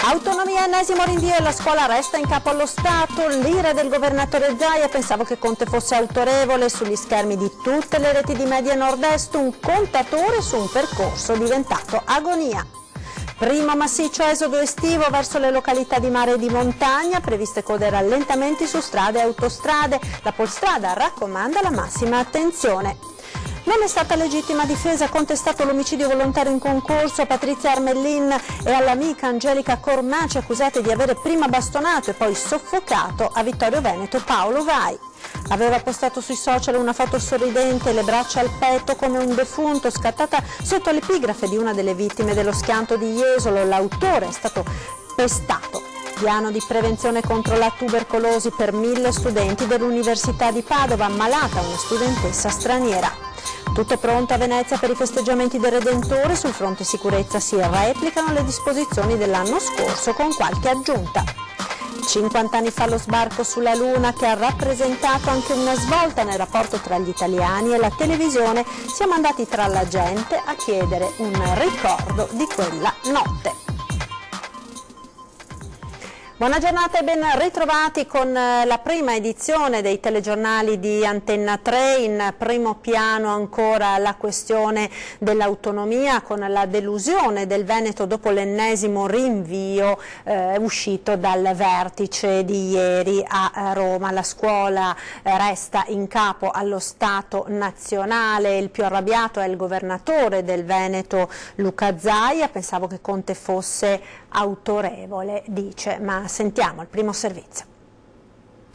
Autonomia, ennesimo rinvio e la scuola resta in capo allo Stato. L'ira del governatore Zaia, pensavo che Conte fosse autorevole. Sugli schermi di tutte le reti di media nord-est un contatore su un percorso diventato agonia. Primo massiccio esodo estivo verso le località di mare e di montagna, previste code e rallentamenti su strade e autostrade. La Polstrada raccomanda la massima attenzione. Non è stata legittima difesa, contestato l'omicidio volontario in concorso a Patrizia Armellin e all'amica Angelica Cormaci, accusate di avere prima bastonato e poi soffocato a Vittorio Veneto Paolo Vai. Aveva postato sui social una foto sorridente, le braccia al petto come un defunto, scattata sotto l'epigrafe di una delle vittime dello schianto di Jesolo. L'autore è stato pestato. Piano di prevenzione contro la tubercolosi per 1000 studenti dell'Università di Padova, ammalata una studentessa straniera. Tutto pronto a Venezia per i festeggiamenti del Redentore, sul fronte sicurezza si replicano le disposizioni dell'anno scorso con qualche aggiunta. 50 anni fa lo sbarco sulla Luna, che ha rappresentato anche una svolta nel rapporto tra gli italiani e la televisione, siamo andati tra la gente a chiedere un ricordo di quella notte. Buona giornata e ben ritrovati con la prima edizione dei telegiornali di Antenna 3. In primo piano ancora la questione dell'autonomia, con la delusione del Veneto dopo l'ennesimo rinvio uscito dal vertice di ieri a Roma. La scuola resta in capo allo Stato nazionale, il più arrabbiato è il governatore del Veneto Luca Zaia. Pensavo che Conte fosse autorevole, dice, ma sentiamo il primo servizio.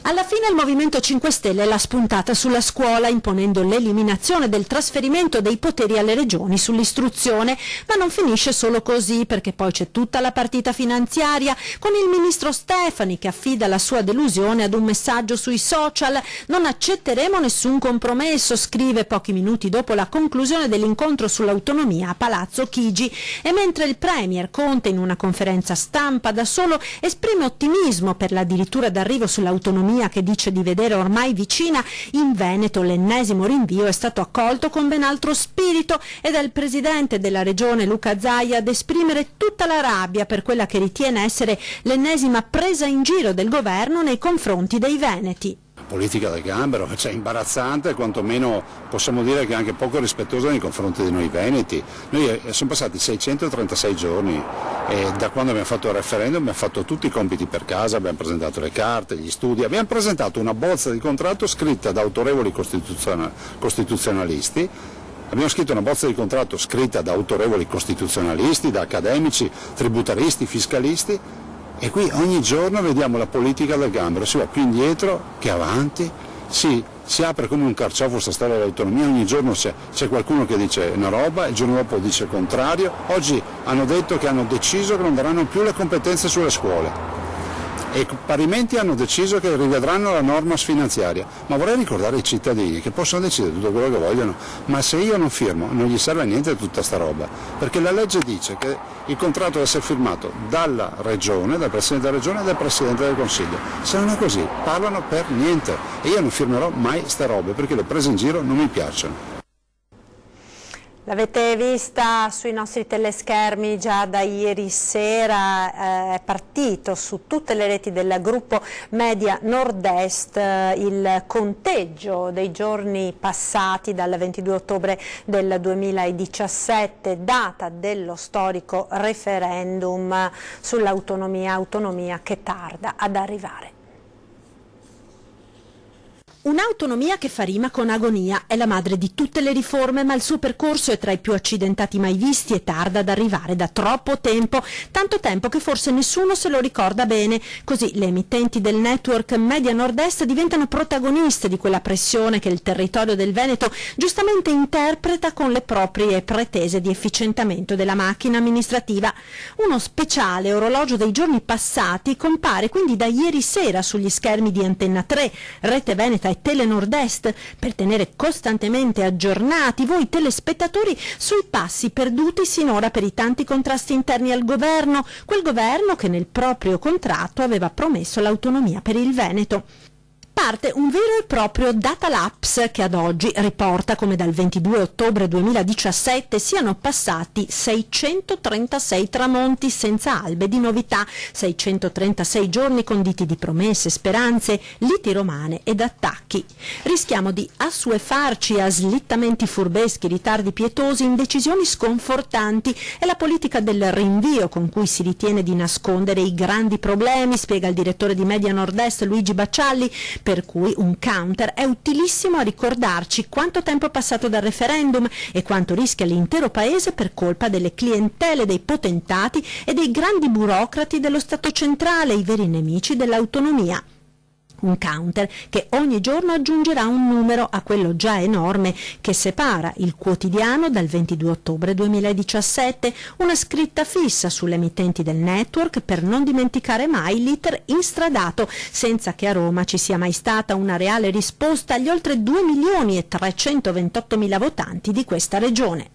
Alla fine il Movimento 5 Stelle l'ha spuntata sulla scuola, imponendo l'eliminazione del trasferimento dei poteri alle regioni sull'istruzione, ma non finisce solo così, perché poi c'è tutta la partita finanziaria con il ministro Stefani che affida la sua delusione ad un messaggio sui social. Non accetteremo nessun compromesso, scrive pochi minuti dopo la conclusione dell'incontro sull'autonomia a Palazzo Chigi, e mentre il premier Conte in una conferenza stampa da solo esprime ottimismo per l'addirittura d'arrivo sull'autonomia che dice di vedere ormai vicina, in Veneto l'ennesimo rinvio è stato accolto con ben altro spirito ed è il presidente della regione Luca Zaia ad esprimere tutta la rabbia per quella che ritiene essere l'ennesima presa in giro del governo nei confronti dei veneti. Politica del gambero, cioè imbarazzante, quantomeno possiamo dire che è anche poco rispettosa nei confronti di noi veneti. Noi sono passati 636 giorni e da quando abbiamo fatto il referendum abbiamo fatto tutti i compiti per casa, abbiamo presentato le carte, gli studi, abbiamo presentato una bozza di contratto scritta da autorevoli costituzionalisti. Abbiamo scritto una bozza di contratto scritta da autorevoli costituzionalisti, da accademici, tributaristi, fiscalisti. E qui ogni giorno vediamo la politica del gambero, si va più indietro che avanti, si apre come un carciofo questa storia dell'autonomia, ogni giorno c'è qualcuno che dice una roba, il giorno dopo dice il contrario. Oggi hanno detto che hanno deciso che non daranno più le competenze sulle scuole e parimenti hanno deciso che rivedranno la norma finanziaria, ma vorrei ricordare ai cittadini che possono decidere tutto quello che vogliono, ma se io non firmo non gli serve a niente tutta sta roba, perché la legge dice che il contratto deve essere firmato dalla regione, dal Presidente della Regione e dal Presidente del Consiglio. Se non è così parlano per niente e io non firmerò mai sta roba perché le prese in giro non mi piacciono. L'avete vista sui nostri teleschermi già da ieri sera, è partito su tutte le reti del gruppo Media Nord-Est il conteggio dei giorni passati dal 22 ottobre del 2017, data dello storico referendum sull'autonomia, autonomia che tarda ad arrivare. Un'autonomia che fa rima con agonia, è la madre di tutte le riforme, ma il suo percorso è tra i più accidentati mai visti e tarda ad arrivare da troppo tempo, tanto tempo che forse nessuno se lo ricorda bene. Così le emittenti del network Media Nord-Est diventano protagoniste di quella pressione che il territorio del Veneto giustamente interpreta con le proprie pretese di efficientamento della macchina amministrativa. Uno speciale orologio dei giorni passati compare quindi da ieri sera sugli schermi di Antenna 3, Rete Veneta e Tele Nord-Est, per tenere costantemente aggiornati voi telespettatori sui passi perduti sinora per i tanti contrasti interni al governo, quel governo che nel proprio contratto aveva promesso l'autonomia per il Veneto. Parte un vero e proprio data lapse che ad oggi riporta come dal 22 ottobre 2017 siano passati 636 tramonti senza albe di novità, 636 giorni conditi di promesse, speranze, liti romane ed attacchi. Rischiamo di assuefarci a slittamenti furbeschi, ritardi pietosi, indecisioni sconfortanti e la politica del rinvio con cui si ritiene di nascondere i grandi problemi, spiega il direttore di Media Nord-Est Luigi Baccialli, per cui un counter è utilissimo a ricordarci quanto tempo è passato dal referendum e quanto rischia l'intero paese per colpa delle clientele dei potentati e dei grandi burocrati dello Stato centrale, i veri nemici dell'autonomia. Un counter che ogni giorno aggiungerà un numero a quello già enorme che separa il quotidiano dal 22 ottobre 2017, una scritta fissa sulle emittenti del network per non dimenticare mai l'iter instradato, senza che a Roma ci sia mai stata una reale risposta agli oltre 2.328.000 votanti di questa regione.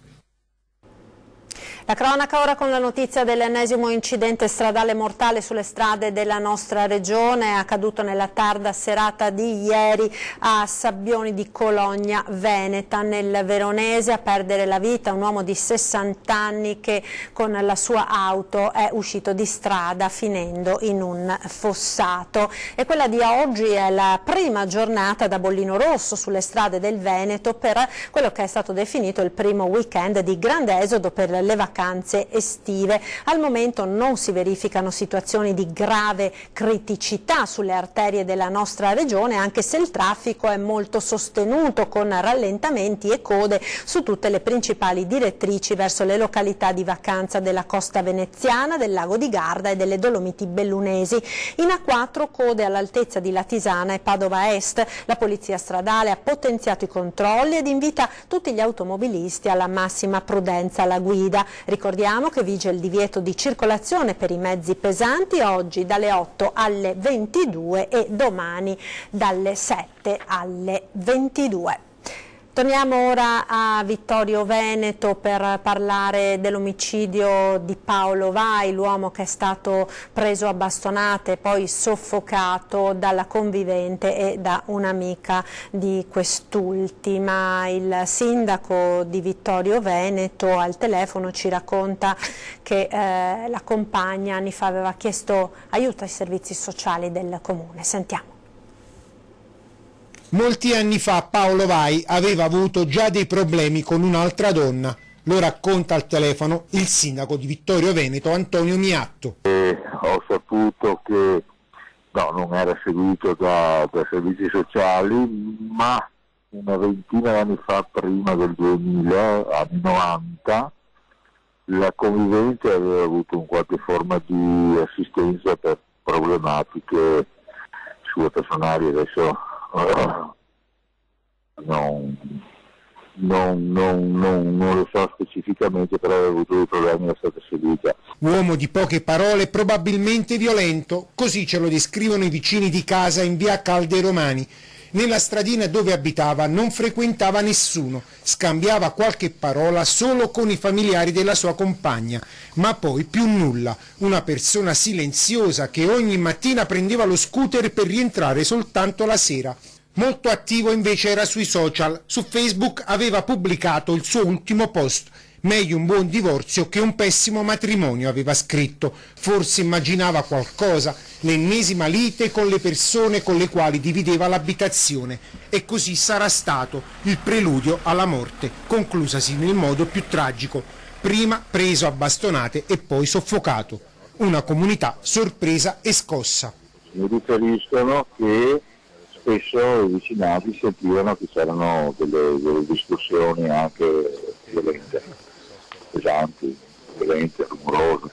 La cronaca ora con la notizia dell'ennesimo incidente stradale mortale sulle strade della nostra regione, accaduto nella tarda serata di ieri a Sabbioni di Cologna Veneta, nel Veronese. A perdere la vita un uomo di 60 anni che con la sua auto è uscito di strada finendo in un fossato. E quella di oggi è la prima giornata da bollino rosso sulle strade del Veneto per quello che è stato definito il primo weekend di grande esodo per le vacanze estive. Al momento non si verificano situazioni di grave criticità sulle arterie della nostra regione, anche se il traffico è molto sostenuto con rallentamenti e code su tutte le principali direttrici verso le località di vacanza della costa veneziana, del lago di Garda e delle Dolomiti Bellunesi. In A4 code all'altezza di Latisana e Padova Est. La polizia stradale ha potenziato i controlli ed invita tutti gli automobilisti alla massima prudenza alla guida. Ricordiamo che vige il divieto di circolazione per i mezzi pesanti oggi dalle 8 alle 22 e domani dalle 7 alle 22. Torniamo ora a Vittorio Veneto per parlare dell'omicidio di Paolo Vai, l'uomo che è stato preso a bastonate e poi soffocato dalla convivente e da un'amica di quest'ultima. Il sindaco di Vittorio Veneto al telefono ci racconta che la compagna anni fa aveva chiesto aiuto ai servizi sociali del comune. Sentiamo. Molti anni fa Paolo Vai aveva avuto già dei problemi con un'altra donna. Lo racconta al telefono il sindaco di Vittorio Veneto, Antonio Miatto. Ho saputo che non era seguito da servizi sociali, ma una ventina di anni fa, prima del 2000, anni 90, la convivente aveva avuto un qualche forma di assistenza per problematiche sue personali. Adesso non lo so specificamente, però aveva avuto dei problemi, è stata seguita. Uomo di poche parole, probabilmente violento, così ce lo descrivono i vicini di casa in via Calde Romani. Nella stradina dove abitava non frequentava nessuno, scambiava qualche parola solo con i familiari della sua compagna, ma poi più nulla. Una persona silenziosa che ogni mattina prendeva lo scooter per rientrare soltanto la sera. Molto attivo invece era sui social. Su Facebook aveva pubblicato il suo ultimo post. Meglio un buon divorzio che un pessimo matrimonio, aveva scritto. Forse immaginava qualcosa, l'ennesima lite con le persone con le quali divideva l'abitazione. E così sarà stato il preludio alla morte, conclusasi nel modo più tragico. Prima preso a bastonate e poi soffocato. Una comunità sorpresa e scossa. Mi riferiscono che spesso i vicinati sentivano che c'erano delle discussioni anche violente. Pesanti, violente, rumorose.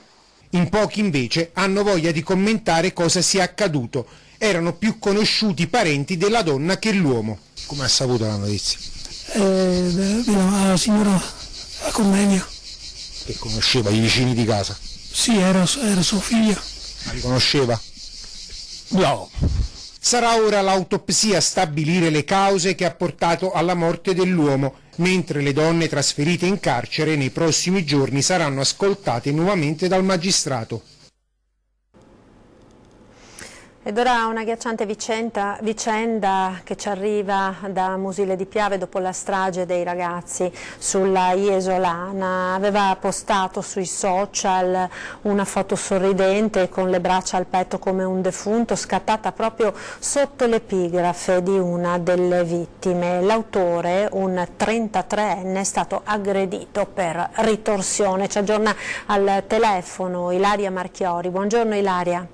In pochi invece hanno voglia di commentare cosa sia accaduto. Erano più conosciuti i parenti della donna che l'uomo. Come ha saputo la notizia? La signora a Cornelia. Che conosceva i vicini di casa? Sì, era sua figlia. La riconosceva? No. Sarà ora l'autopsia a stabilire le cause che ha portato alla morte dell'uomo, mentre le donne trasferite in carcere nei prossimi giorni saranno ascoltate nuovamente dal magistrato. Ed ora una agghiacciante vicenda che ci arriva da Musile di Piave dopo la strage dei ragazzi sulla Iesolana. Aveva postato sui social una foto sorridente con le braccia al petto come un defunto, scattata proprio sotto l'epigrafe di una delle vittime. L'autore, un 33enne, è stato aggredito per ritorsione. Ci aggiorna al telefono Ilaria Marchiori. Buongiorno Ilaria.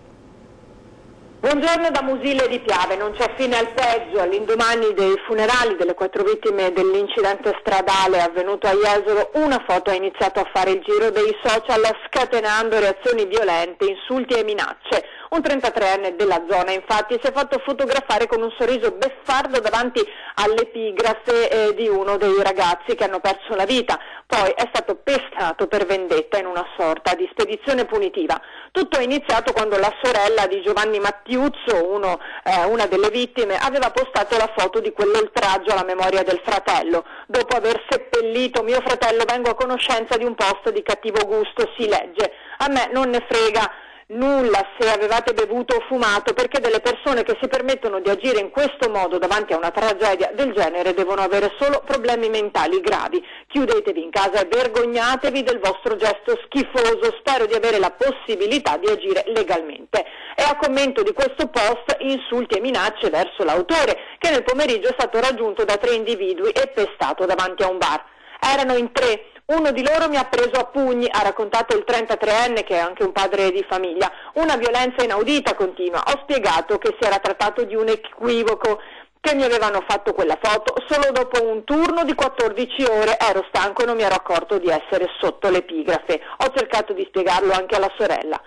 Buongiorno da Musile di Piave, non c'è fine al peggio. All'indomani dei funerali delle 4 vittime dell'incidente stradale avvenuto a Jesolo, una foto ha iniziato a fare il giro dei social scatenando reazioni violente, insulti e minacce. Un 33enne della zona infatti si è fatto fotografare con un sorriso beffardo davanti all'epigrafe di uno dei ragazzi che hanno perso la vita. Poi è stato pestato per vendetta in una sorta di spedizione punitiva. Tutto è iniziato quando la sorella di Giovanni Mattiuzzo, una delle vittime, aveva postato la foto di quell'oltraggio alla memoria del fratello. Dopo aver seppellito mio fratello vengo a conoscenza di un post di cattivo gusto, si legge. A me non ne frega nulla se avevate bevuto o fumato, perché delle persone che si permettono di agire in questo modo davanti a una tragedia del genere devono avere solo problemi mentali gravi. Chiudetevi in casa e vergognatevi del vostro gesto schifoso. Spero di avere la possibilità di agire legalmente. E a commento di questo post insulti e minacce verso l'autore, che nel pomeriggio è stato raggiunto da 3 individui e pestato davanti a un bar. Erano in 3. Uno di loro mi ha preso a pugni, ha raccontato il 33enne, che è anche un padre di famiglia. Una violenza inaudita, continua. Ho spiegato che si era trattato di un equivoco, che mi avevano fatto quella foto solo dopo un turno di 14 ore. Ero stanco e non mi ero accorto di essere sotto l'epigrafe. Ho cercato di spiegarlo anche alla sorella.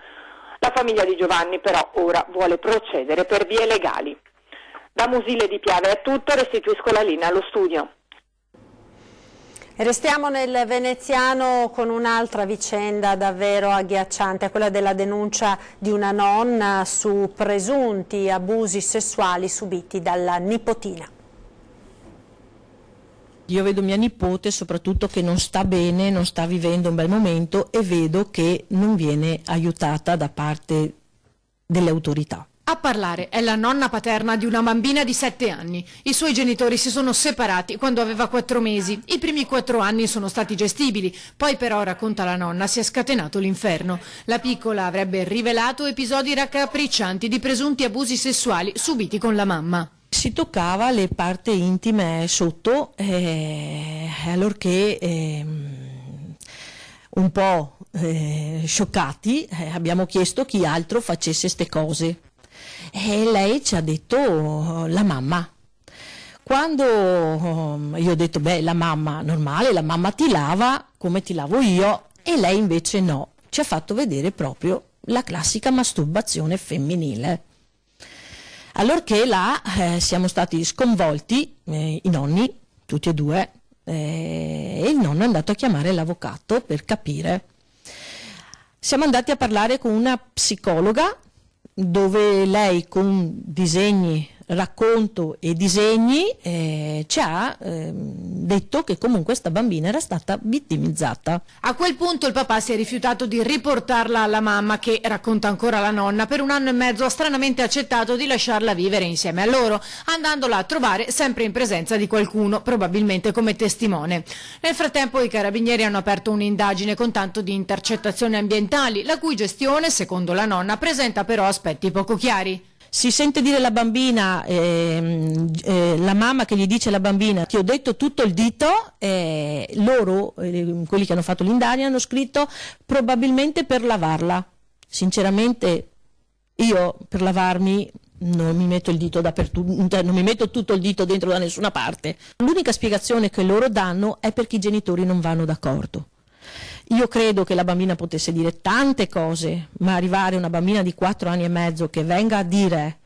La famiglia di Giovanni però ora vuole procedere per vie legali. Da Musile di Piave è tutto, restituisco la linea allo studio. Restiamo nel veneziano con un'altra vicenda davvero agghiacciante, quella della denuncia di una nonna su presunti abusi sessuali subiti dalla nipotina. Io vedo mia nipote soprattutto che non sta bene, non sta vivendo un bel momento e vedo che non viene aiutata da parte delle autorità. A parlare è la nonna paterna di una bambina di 7 anni. I suoi genitori si sono separati quando aveva 4 mesi. I primi 4 anni sono stati gestibili, poi però, racconta la nonna, si è scatenato l'inferno. La piccola avrebbe rivelato episodi raccapriccianti di presunti abusi sessuali subiti con la mamma. Si toccava le parti intime sotto, allorché un po' scioccati abbiamo chiesto chi altro facesse ste cose. E lei ci ha detto la mamma. Quando io ho detto beh, la mamma normale, la mamma ti lava come ti lavo io, e lei invece no, ci ha fatto vedere proprio la classica masturbazione femminile. Allorché là siamo stati sconvolti, i nonni, tutti e due, e il nonno è andato a chiamare l'avvocato per capire. Siamo andati a parlare con una psicologa, dove lei con disegni, racconto e disegni ci ha detto che comunque sta bambina era stata vittimizzata. A quel punto il papà si è rifiutato di riportarla alla mamma, che, racconta ancora la nonna, per 1 anno e mezzo ha stranamente accettato di lasciarla vivere insieme a loro, andandola a trovare sempre in presenza di qualcuno, probabilmente come testimone. Nel frattempo i carabinieri hanno aperto un'indagine con tanto di intercettazioni ambientali, la cui gestione, secondo la nonna, presenta però aspetti poco chiari. Si sente dire la bambina, la mamma che gli dice alla bambina: ti ho detto tutto il dito, loro, quelli che hanno fatto l'indagine, hanno scritto probabilmente per lavarla. Sinceramente io per lavarmi non mi metto il dito dappertutto, non mi metto tutto il dito dentro da nessuna parte. L'unica spiegazione che loro danno è perché i genitori non vanno d'accordo. Io credo che la bambina potesse dire tante cose, ma arrivare una bambina di 4 anni e mezzo che venga a dire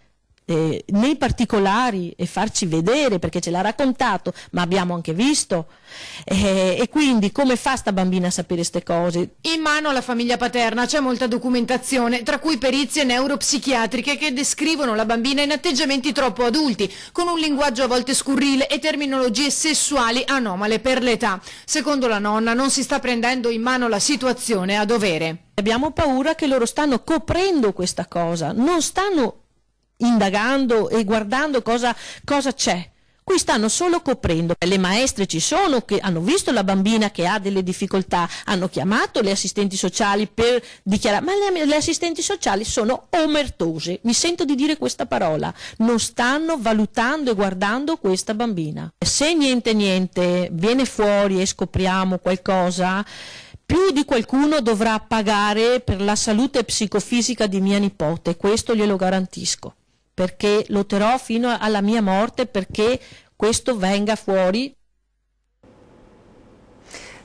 nei particolari e farci vedere, perché ce l'ha raccontato, ma abbiamo anche visto, e quindi come fa sta bambina a sapere ste cose? In mano alla famiglia paterna c'è molta documentazione, tra cui perizie neuropsichiatriche che descrivono la bambina in atteggiamenti troppo adulti, con un linguaggio a volte scurrile e terminologie sessuali anomale per l'età. Secondo la nonna non si sta prendendo in mano la situazione a dovere. Abbiamo paura che loro stanno coprendo questa cosa, non stanno indagando e guardando cosa c'è. Qui stanno solo coprendo. Le maestre ci sono che hanno visto la bambina che ha delle difficoltà, hanno chiamato le assistenti sociali per dichiarare, ma le assistenti sociali sono omertose, mi sento di dire questa parola, non stanno valutando e guardando questa bambina. Se niente viene fuori e scopriamo qualcosa, più di qualcuno dovrà pagare per la salute psicofisica di mia nipote, questo glielo garantisco, perché lotterò fino alla mia morte perché questo venga fuori.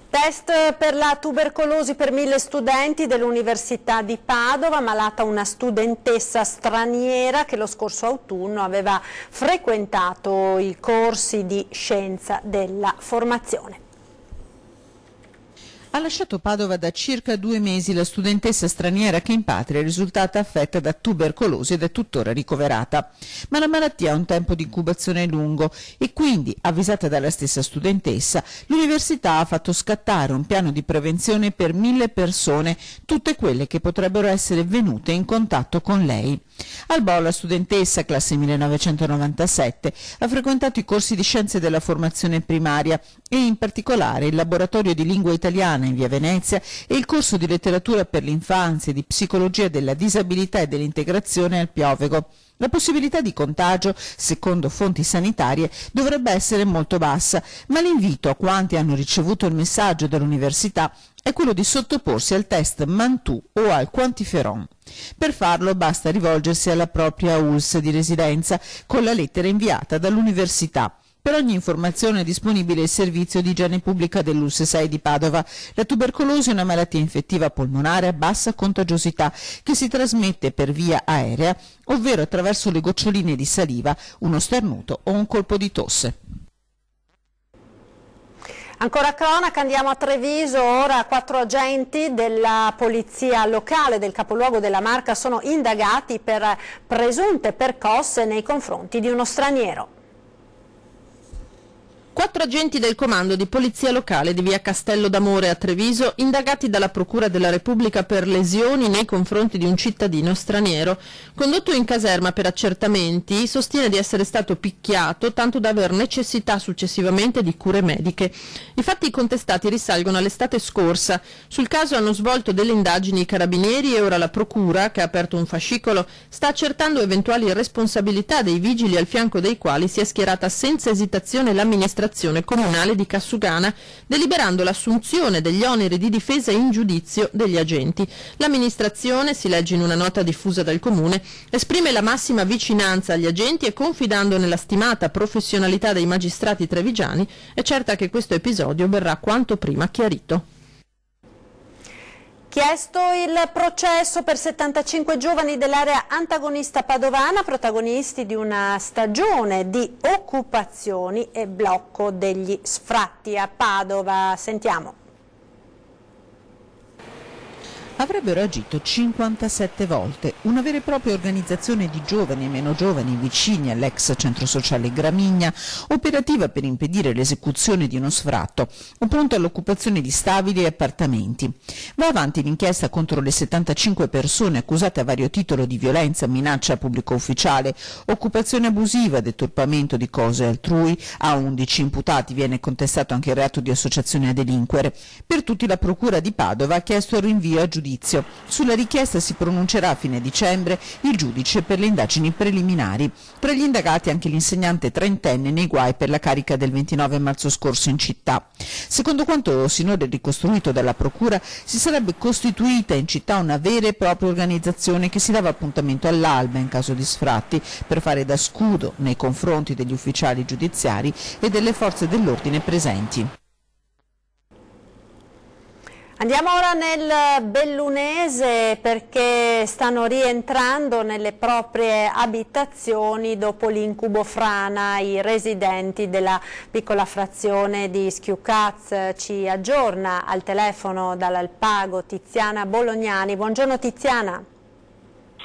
Test per la tubercolosi per 1000 studenti dell'Università di Padova, malata una studentessa straniera che lo scorso autunno aveva frequentato i corsi di scienza della formazione. Ha lasciato Padova da circa 2 mesi la studentessa straniera che in patria è risultata affetta da tubercolosi ed è tuttora ricoverata. Ma la malattia ha un tempo di incubazione lungo e quindi, avvisata dalla stessa studentessa, l'università ha fatto scattare un piano di prevenzione per 1000 persone, tutte quelle che potrebbero essere venute in contatto con lei. Al Bo la studentessa, classe 1997, ha frequentato i corsi di scienze della formazione primaria e in particolare il laboratorio di lingua italiana in via Venezia e il corso di letteratura per l'infanzia e di psicologia della disabilità e dell'integrazione al Piovego. La possibilità di contagio, secondo fonti sanitarie, dovrebbe essere molto bassa, ma l'invito a quanti hanno ricevuto il messaggio dall'università è quello di sottoporsi al test Mantoux o al quantiferon. Per farlo basta rivolgersi alla propria ULSS di residenza con la lettera inviata dall'università. Per ogni informazione è disponibile il servizio di igiene pubblica dell'ULSS 6 di Padova. La tubercolosi è una malattia infettiva polmonare a bassa contagiosità che si trasmette per via aerea, ovvero attraverso le goccioline di saliva, uno starnuto o un colpo di tosse. Ancora cronaca, andiamo a Treviso, ora 4 agenti della polizia locale del capoluogo della Marca sono indagati per presunte percosse nei confronti di uno straniero. 4 agenti del comando di polizia locale di via Castello d'Amore a Treviso, indagati dalla Procura della Repubblica per lesioni nei confronti di un cittadino straniero. Condotto in caserma per accertamenti, sostiene di essere stato picchiato tanto da aver necessità successivamente di cure mediche. I fatti contestati risalgono all'estate scorsa. Sul caso hanno svolto delle indagini i carabinieri e ora la Procura, che ha aperto un fascicolo, sta accertando eventuali responsabilità dei vigili al fianco dei quali si è schierata senza esitazione l'amministrazione comunale di Cassugana, deliberando l'assunzione degli oneri di difesa in giudizio degli agenti. L'amministrazione, si legge in una nota diffusa dal comune, esprime la massima vicinanza agli agenti e, confidando nella stimata professionalità dei magistrati trevigiani, è certa che questo episodio verrà quanto prima chiarito. Chiesto il processo per 75 giovani dell'area antagonista padovana, protagonisti di una stagione di occupazioni e blocco degli sfratti a Padova. Sentiamo. Avrebbero agito 57 volte, una vera e propria organizzazione di giovani e meno giovani vicini all'ex centro sociale Gramigna, operativa per impedire l'esecuzione di uno sfratto o pronta all'occupazione di stabili e appartamenti. Va avanti l'inchiesta contro le 75 persone accusate a vario titolo di violenza, minaccia a pubblico ufficiale, occupazione abusiva, deturpamento di cose altrui. A 11 imputati viene contestato anche il reato di associazione a delinquere. Per tutti la Procura di Padova ha chiesto il rinvio a giudizio. Sulla richiesta si pronuncerà a fine dicembre il giudice per le indagini preliminari. Tra gli indagati anche l'insegnante trentenne nei guai per la carica del 29 marzo scorso in città. Secondo quanto sinora ricostruito dalla Procura, si sarebbe costituita in città una vera e propria organizzazione che si dava appuntamento all'alba in caso di sfratti per fare da scudo nei confronti degli ufficiali giudiziari e delle forze dell'ordine presenti. Andiamo ora nel Bellunese perché stanno rientrando nelle proprie abitazioni dopo l'incubo frana i residenti della piccola frazione di Schiucaz. Ci aggiorna al telefono dall'Alpago Tiziana Bolognani. Buongiorno Tiziana.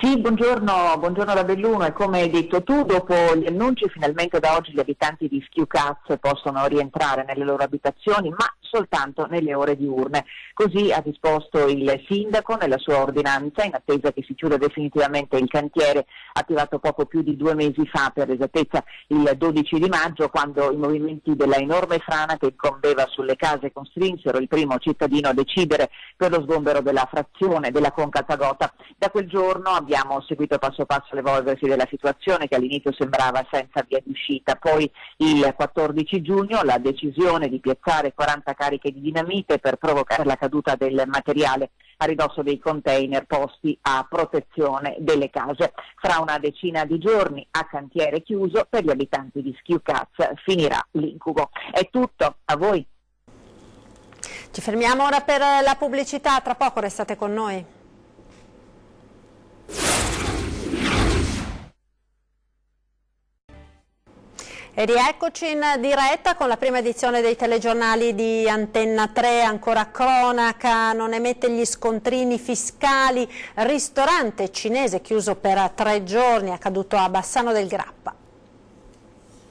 Sì, buongiorno da Belluno, e come hai detto tu, dopo gli annunci finalmente da oggi gli abitanti di Schiucaz possono rientrare nelle loro abitazioni, ma soltanto nelle ore diurne. Così ha disposto il sindaco nella sua ordinanza, in attesa che si chiuda definitivamente il cantiere attivato poco più di 2 mesi fa, per esattezza il 12 di maggio, quando i movimenti della enorme frana che incombeva sulle case costrinsero il primo cittadino a decidere per lo sgombero della frazione della Conca Tagota. Da quel giorno abbiamo seguito passo passo l'evolversi della situazione, che all'inizio sembrava senza via di uscita. Poi il 14 giugno la decisione di piazzare 40 cariche di dinamite per provocare la caduta del materiale a ridosso dei container posti a protezione delle case. Fra una decina di giorni, a cantiere chiuso, per gli abitanti di Schiucaz finirà l'incubo. È tutto, a voi. Ci fermiamo ora per la pubblicità, tra poco restate con noi. E rieccoci in diretta con la prima edizione dei telegiornali di Antenna 3, ancora cronaca, non emette gli scontrini fiscali, ristorante cinese chiuso per 3 giorni, accaduto a Bassano del Grappa.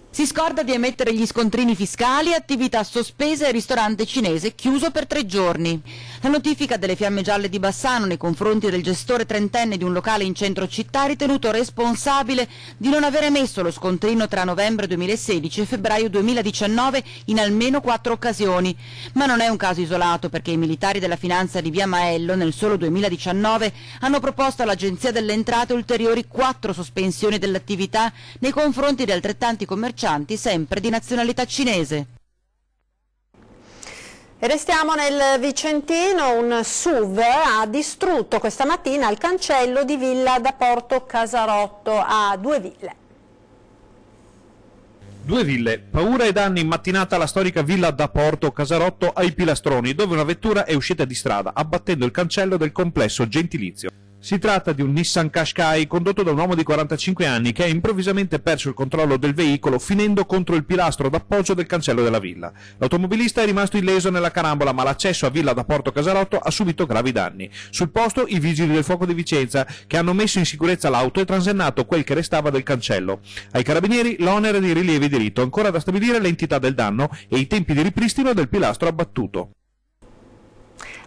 Si scorda di emettere gli scontrini fiscali, attività sospese e ristorante cinese chiuso per 3 giorni. La notifica delle Fiamme Gialle di Bassano nei confronti del gestore trentenne di un locale in centro città, ritenuto responsabile di non aver emesso lo scontrino tra novembre 2016 e febbraio 2019 in almeno 4 occasioni. Ma non è un caso isolato, perché i militari della finanza di Via Maello nel solo 2019 hanno proposto all'Agenzia delle Entrate ulteriori 4 sospensioni dell'attività nei confronti di altrettanti commercianti sempre di nazionalità cinese. E restiamo nel Vicentino, un SUV ha distrutto questa mattina il cancello di Villa da Porto Casarotto a 2 Ville. 2 Ville, paura e danni in mattinata alla storica Villa da Porto Casarotto ai Pilastroni, dove una vettura è uscita di strada, abbattendo il cancello del complesso gentilizio. Si tratta di un Nissan Qashqai condotto da un uomo di 45 anni che ha improvvisamente perso il controllo del veicolo, finendo contro il pilastro d'appoggio del cancello della villa. L'automobilista è rimasto illeso nella carambola, ma l'accesso a Villa da Porto Casarotto ha subito gravi danni. Sul posto i vigili del fuoco di Vicenza, che hanno messo in sicurezza l'auto e transennato quel che restava del cancello. Ai carabinieri l'onere dei rilievi di rito, ancora da stabilire l'entità del danno e i tempi di ripristino del pilastro abbattuto.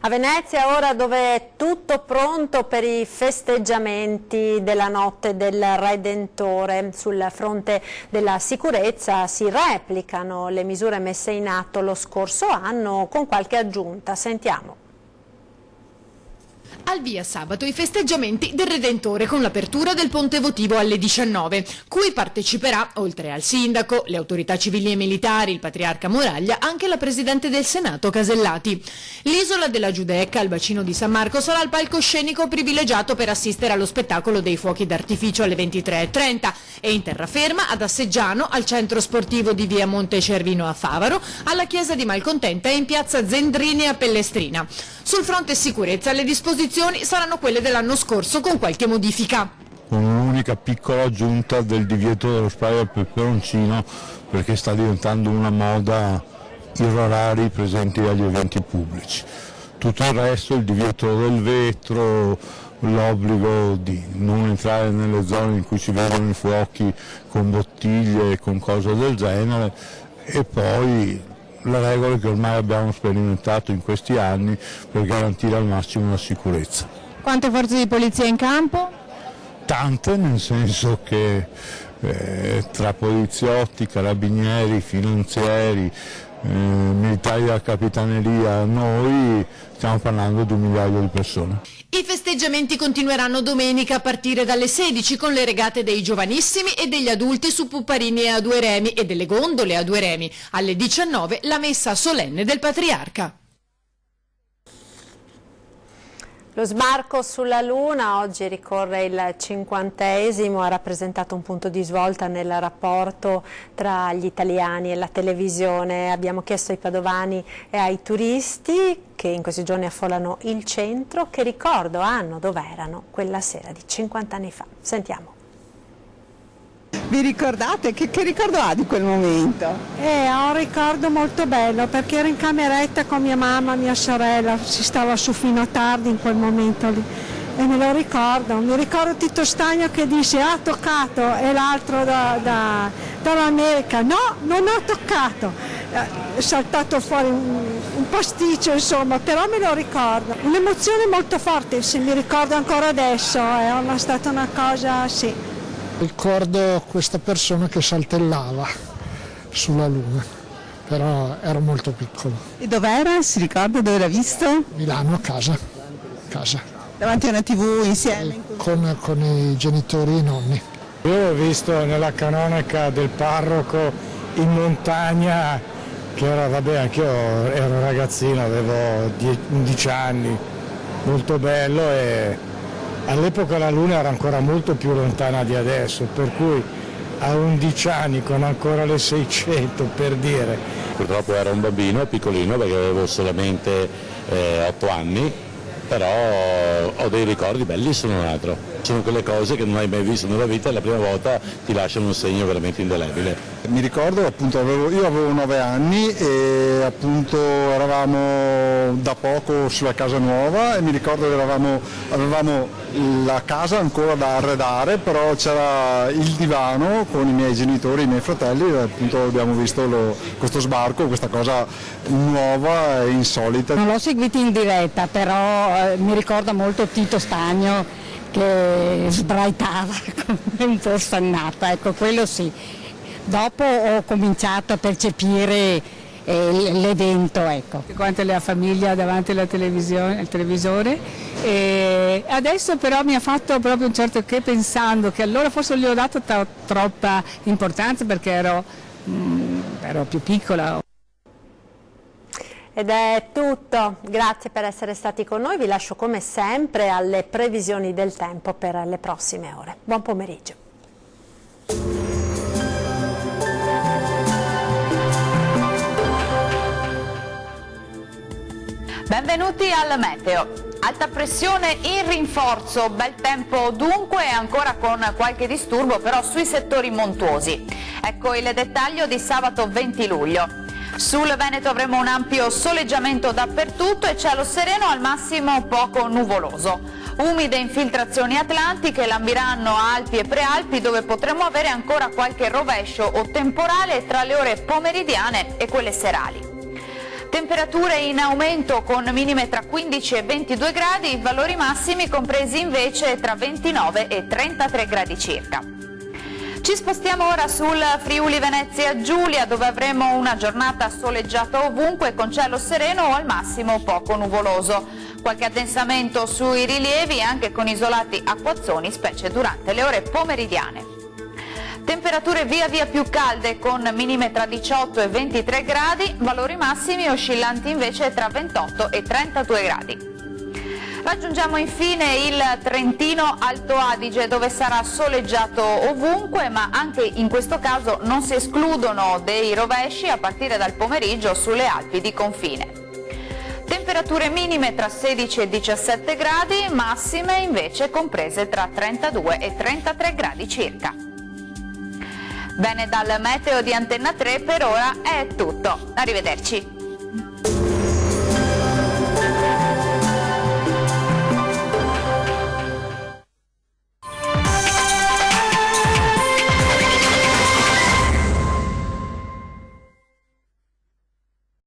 A Venezia ora, dove è tutto pronto per i festeggiamenti della notte del Redentore. Sul fronte della sicurezza si replicano le misure messe in atto lo scorso anno con qualche aggiunta. Sentiamo. Al via sabato i festeggiamenti del Redentore con l'apertura del ponte votivo alle 19, cui parteciperà, oltre al sindaco, le autorità civili e militari, il patriarca Moraglia, anche la presidente del Senato Casellati. L'isola della Giudecca, al bacino di San Marco, sarà il palcoscenico privilegiato per assistere allo spettacolo dei fuochi d'artificio alle 23:30 e in terraferma ad Asseggiano, al centro sportivo di via Monte Cervino a Favaro, alla chiesa di Malcontenta e in piazza Zendrini a Pellestrina. Sul fronte sicurezza le disposizioni saranno quelle dell'anno scorso con qualche modifica. Con un'unica piccola aggiunta del divieto dello spray al peperoncino, perché sta diventando una moda i rorari presenti agli eventi pubblici. Tutto il resto, il divieto del vetro, l'obbligo di non entrare nelle zone in cui si vedono i fuochi con bottiglie e con cose del genere, e poi le regole che ormai abbiamo sperimentato in questi anni per garantire al massimo la sicurezza. Quante forze di polizia in campo? Tante, nel senso che tra poliziotti, carabinieri, finanzieri, militari della capitaneria, noi stiamo parlando di 1 migliaio di persone. I festeggiamenti continueranno domenica a partire dalle 16 con le regate dei giovanissimi e degli adulti su pupparini a 2 remi e delle gondole a 2 remi. Alle 19 la messa solenne del patriarca. Lo sbarco sulla Luna oggi ricorre il 50esimo, ha rappresentato un punto di svolta nel rapporto tra gli italiani e la televisione. Abbiamo chiesto ai padovani e ai turisti che in questi giorni affollano il centro che ricordo hanno dove erano quella sera di 50 anni fa. Sentiamo. Vi ricordate? Che ricordo ha di quel momento? Ho un ricordo molto bello perché ero in cameretta con mia mamma, mia sorella, si stava su fino a tardi in quel momento lì e me lo ricordo. Mi ricordo Tito Stagno che disse ha toccato e l'altro dall'America no, non ho toccato. è saltato fuori un pasticcio, insomma, però me lo ricordo. Un'emozione molto forte, se mi ricordo ancora adesso, è stata una cosa, sì. Ricordo questa persona che saltellava sulla Luna, però ero molto piccolo. E dov'era? Si ricorda dove l'ha visto? Milano, a casa. Davanti a una TV insieme? Con i genitori e i nonni. Io l'ho visto nella canonica del parroco in montagna, che era, vabbè, anch'io ero ragazzino, avevo 11 anni, molto bello, e all'epoca la Luna era ancora molto più lontana di adesso, per cui a 11 anni con ancora le 600, per dire. Purtroppo ero un bambino piccolino perché avevo solamente 8 anni, però ho dei ricordi belli, sono un altro. Sono quelle cose che non hai mai visto nella vita e la prima volta ti lasciano un segno veramente indelebile. Mi ricordo appunto, io avevo 9 anni e appunto eravamo da poco sulla casa nuova e mi ricordo che avevamo la casa ancora da arredare, però c'era il divano con i miei genitori e i miei fratelli e appunto abbiamo visto questo sbarco, questa cosa nuova e insolita. Non l'ho seguito in diretta, però mi ricorda molto Tito Stagno che sbraitava come un po' stannata, ecco, quello sì. Dopo ho cominciato a percepire l'evento, ecco. Quante la famiglia davanti alla televisione, al televisore, e adesso però mi ha fatto proprio un certo che, pensando che allora forse gli ho dato troppa importanza perché ero più piccola. Ed è tutto, grazie per essere stati con noi, vi lascio come sempre alle previsioni del tempo per le prossime ore. Buon pomeriggio. Benvenuti al meteo. Alta pressione in rinforzo, bel tempo dunque e ancora con qualche disturbo però sui settori montuosi. Ecco il dettaglio di sabato 20 luglio. Sul Veneto avremo un ampio soleggiamento dappertutto e cielo sereno, al massimo poco nuvoloso. Umide infiltrazioni atlantiche lambiranno Alpi e Prealpi, dove potremo avere ancora qualche rovescio o temporale tra le ore pomeridiane e quelle serali. Temperature in aumento con minime tra 15 e 22 gradi, valori massimi compresi invece tra 29 e 33 gradi circa. Ci spostiamo ora sul Friuli Venezia Giulia, dove avremo una giornata soleggiata ovunque con cielo sereno o al massimo poco nuvoloso. Qualche addensamento sui rilievi anche con isolati acquazzoni, specie durante le ore pomeridiane. Temperature via via più calde con minime tra 18 e 23 gradi, valori massimi oscillanti invece tra 28 e 32 gradi. Raggiungiamo infine il Trentino Alto Adige, dove sarà soleggiato ovunque, ma anche in questo caso non si escludono dei rovesci a partire dal pomeriggio sulle Alpi di confine. Temperature minime tra 16 e 17 gradi, massime invece comprese tra 32 e 33 gradi circa. Bene, dal meteo di Antenna 3 per ora è tutto. Arrivederci.